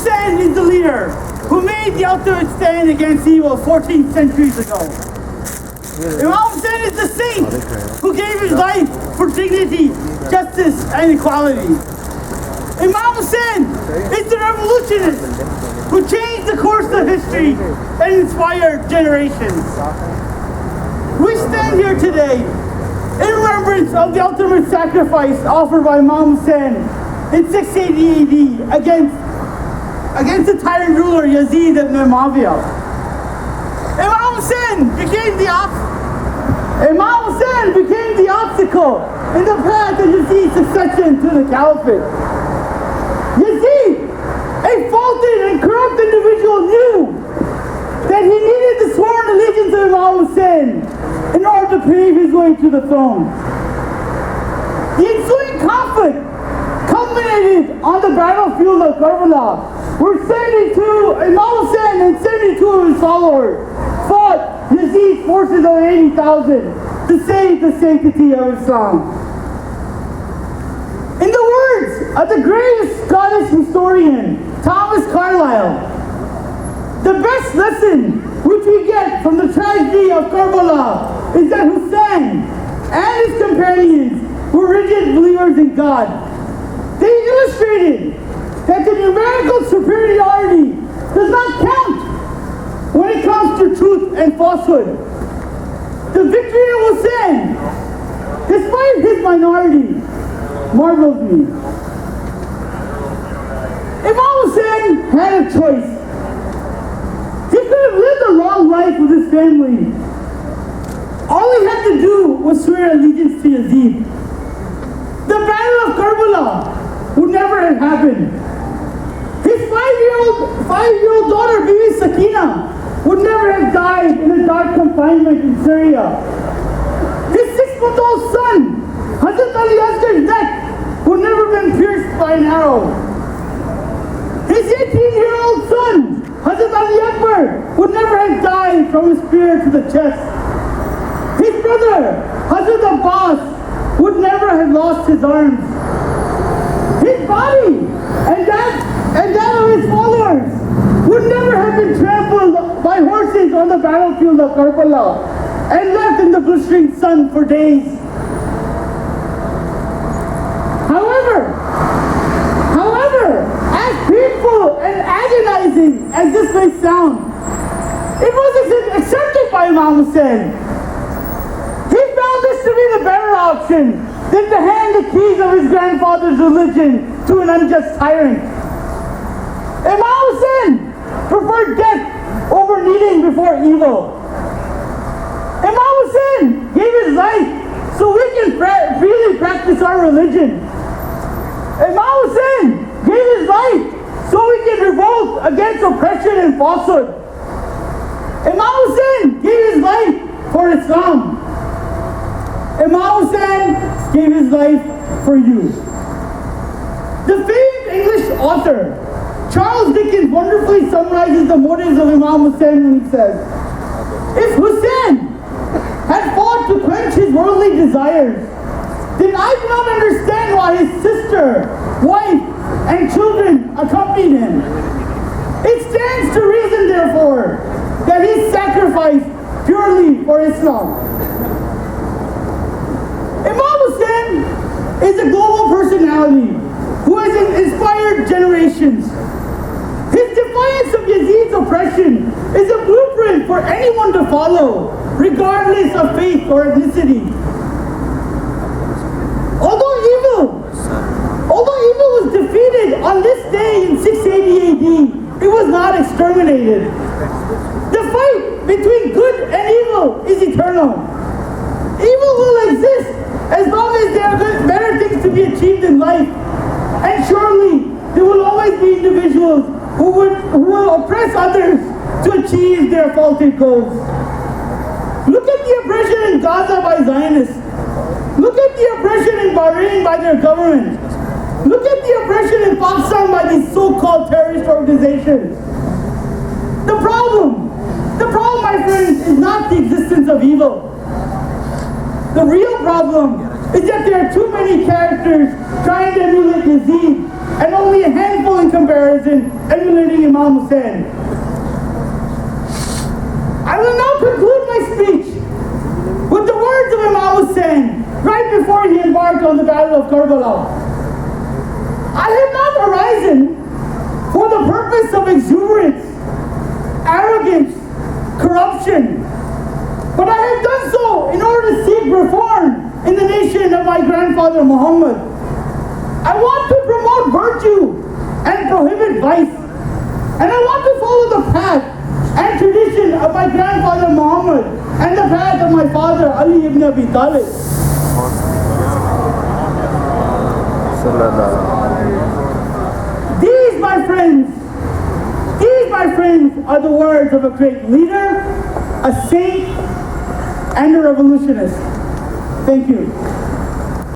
Hussein is the leader who made the ultimate stand against evil 14 centuries ago. Imam Hussein is the saint who gave his life for dignity, justice, and equality. Imam Hussein is the revolutionist who changed the course of history and inspired generations. We stand here today in remembrance of the ultimate sacrifice offered by Imam Hussein in 680 AD against the tyrant ruler Yazid ibn Muawiyah. Imam Hussein became the obstacle in the path of Yazid's succession to the caliphate. Yazid, a faulty and corrupt individual, knew that he needed the sworn allegiance of Imam Hussein in order to pave his way to the throne. The ensuing conflict culminated on the battlefield of Karbala, where Imam Hussein and 72 of his followers fought Yazid's forces of 80,000 to save the sanctity of Islam. In the words of the greatest Scottish historian, Thomas Carlyle, the best lesson which we get from the tragedy of Karbala is that Hussein and his companions were rigid believers in God. They illustrated that the numerical superiority does not count when it comes to truth and falsehood. The victory of Hussein, despite his minority, marvels me. Imam Hussein had a choice. He could have lived a long life with his family. All he had to do was swear allegiance to Yazid. The Battle of Karbala would never have happened. His five-year-old daughter, Bibi Sakina, would never have died in a dark confinement in Syria. His 6-month-old son, Hazrat Ali Asgar's neck, would never have been pierced by an arrow. His 18-year-old son, Hazrat Ali Akbar, would never have died from a spear to the chest. His brother, Hazrat Abbas, would never have lost his arms. His body and that of his followers would never have been trampled by horses on the battlefield of Karbala and left in the blistering sun for days. However, as painful and agonizing as this may sound, it was accepted by Imam Hussein. He found this to be the better option than to hand the keys of his grandfather's religion to an unjust tyrant. Imam Hussein preferred death over kneeling before evil. Imam Hussein gave his life so we can freely practice our religion. Imam Hussein gave his life so we can revolt against oppression and falsehood. Imam Hussein gave his life for Islam. Imam Hussein gave his life for you. The famed English author Charles Dickens wonderfully summarizes the motives of Imam Hussein when he says, if Hussein had fought to quench his worldly desires, then I do not understand why his sister, wife, and children accompanied him. It stands to reason, therefore, that he sacrificed purely for Islam. Imam Hussein is a global personality who has inspired generations. His defiance of Yazid's oppression is a blueprint for anyone to follow, regardless of faith or ethnicity. Although evil was defeated on this day in 680 AD, it was not exterminated. The fight between good and evil is eternal. Evil will exist as long as there are better things to be achieved in life. And surely there will always be individuals who will oppress others to achieve their faulted goals. Look at the oppression in Gaza by Zionists. Look at the oppression in Bahrain by their government. Look at the oppression in Pakistan by these so-called terrorist organizations. The problem, my friends, is not the existence of evil. The real problem is that there are too many characters trying to emulate Yazid, and only a handful in comparison emulating Imam Hussein. I will now conclude my speech with the words of Imam Hussein right before he embarked on the Battle of Karbala. I have not arisen for the purpose of exuberance, arrogance, corruption, but I have done so in order to seek reform in the nation of my grandfather Muhammad. I want to promote virtue and prohibit vice, and I want to follow the path and tradition of my grandfather Muhammad and the path of my father Ali ibn Abi Talib. These, my friends, are the words of a great leader, a saint, and a revolutionist. Thank you.